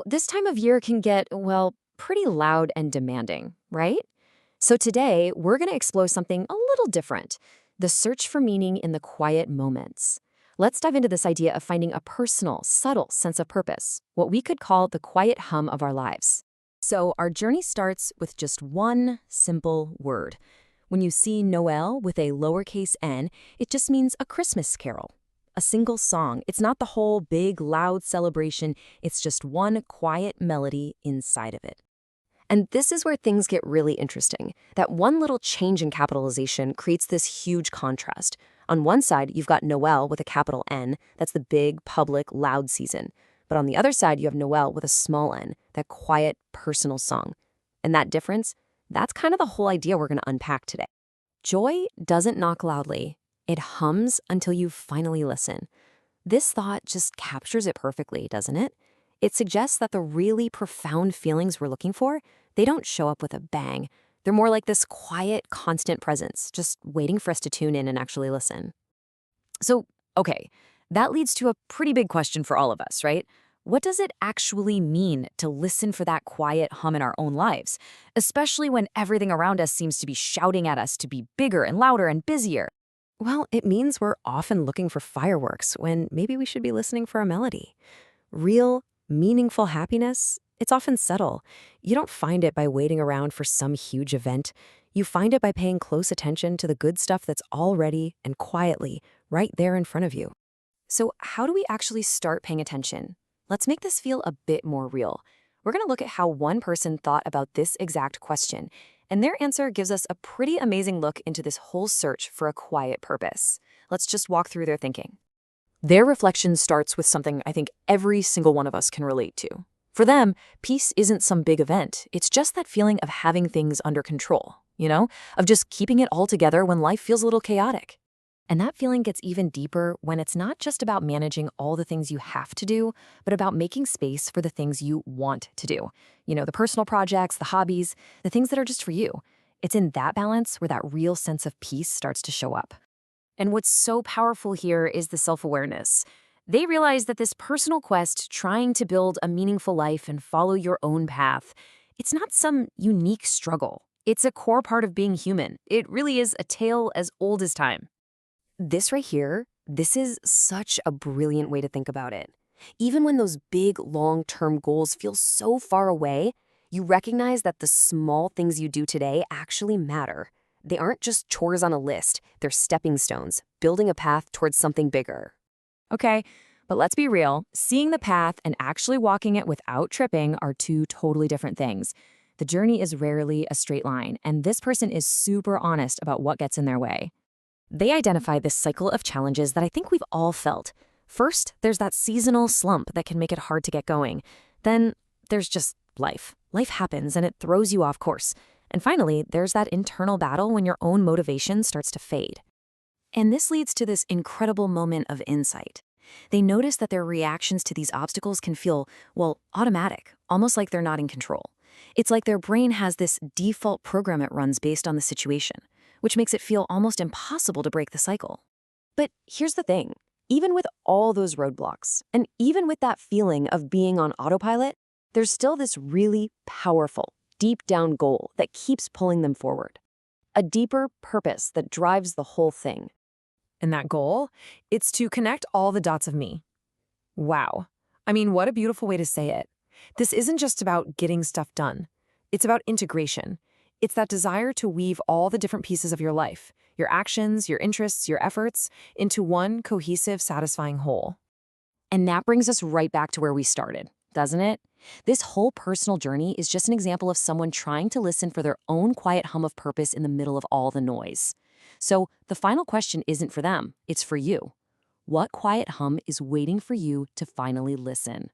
This time of year can get, well, pretty loud and demanding, right? So today, we're going to explore something a little different: the search for meaning in the quiet moments. Let's dive into this idea of finding a personal, subtle sense of purpose, what we could call the quiet hum of our lives. So, our journey starts with just one simple word. When you see Noel with a lowercase n, it just means a Christmas carol. A single song. It's not the whole big, loud celebration. It's just one quiet melody inside of it. And this is where things get really interesting. That one little change in capitalization creates this huge contrast. On one side, you've got Noel with a capital N. That's the big, public, loud season. But on the other side, you have Noel with a small n, that quiet, personal song. And that difference, that's kind of the whole idea we're going to unpack today. Joy doesn't knock loudly. It hums until you finally listen. This thought just captures it perfectly, doesn't it? It suggests that the really profound feelings we're looking for, they don't show up with a bang. They're more like this quiet, constant presence, just waiting for us to tune in and actually listen. So, okay, that leads to a pretty big question for all of us, right? What does it actually mean to listen for that quiet hum in our own lives, especially when everything around us seems to be shouting at us to be bigger and louder and busier? Well, it means we're often looking for fireworks when maybe we should be listening for a melody. Real, meaningful happiness, it's often subtle. You don't find it by waiting around for some huge event. You find it by paying close attention to the good stuff that's already and quietly right there in front of you. So, how do we actually start paying attention? Let's make this feel a bit more real. We're going to look at how one person thought about this exact question, and their answer gives us a pretty amazing look into this whole search for a quiet purpose. Let's just walk through their thinking. Their reflection starts with something I think every single one of us can relate to. For them, peace isn't some big event. It's just that feeling of having things under control, of just keeping it all together when life feels a little chaotic. And that feeling gets even deeper when it's not just about managing all the things you have to do, but about making space for the things you want to do. The personal projects, the hobbies, the things that are just for you. It's in that balance where that real sense of peace starts to show up. And what's so powerful here is the self-awareness. They realize that this personal quest, trying to build a meaningful life and follow your own path, it's not some unique struggle. It's a core part of being human. It really is a tale as old as time. This right here, this is such a brilliant way to think about it. Even when those big, long-term goals feel so far away, you recognize that the small things you do today actually matter. They aren't just chores on a list, they're stepping stones, building a path towards something bigger. Okay, but let's be real. Seeing the path and actually walking it without tripping are two totally different things. The journey is rarely a straight line, and this person is super honest about what gets in their way. They identify this cycle of challenges that I think we've all felt. First, there's that seasonal slump that can make it hard to get going. Then there's just life. Life happens and it throws you off course. And finally, there's that internal battle when your own motivation starts to fade. And this leads to this incredible moment of insight. They notice that their reactions to these obstacles can feel, well, automatic, almost like they're not in control. It's like their brain has this default program it runs based on the situation, which makes it feel almost impossible to break the cycle. But here's the thing. Even with all those roadblocks, and even with that feeling of being on autopilot, there's still this really powerful, deep-down goal that keeps pulling them forward. A deeper purpose that drives the whole thing. And that goal? It's to connect all the dots of me. Wow. I mean, what a beautiful way to say it. This isn't just about getting stuff done. It's about integration. It's that desire to weave all the different pieces of your life, your actions, your interests, your efforts, into one cohesive, satisfying whole. And that brings us right back to where we started, doesn't it? This whole personal journey is just an example of someone trying to listen for their own quiet hum of purpose in the middle of all the noise. So the final question isn't for them, it's for you. What quiet hum is waiting for you to finally listen?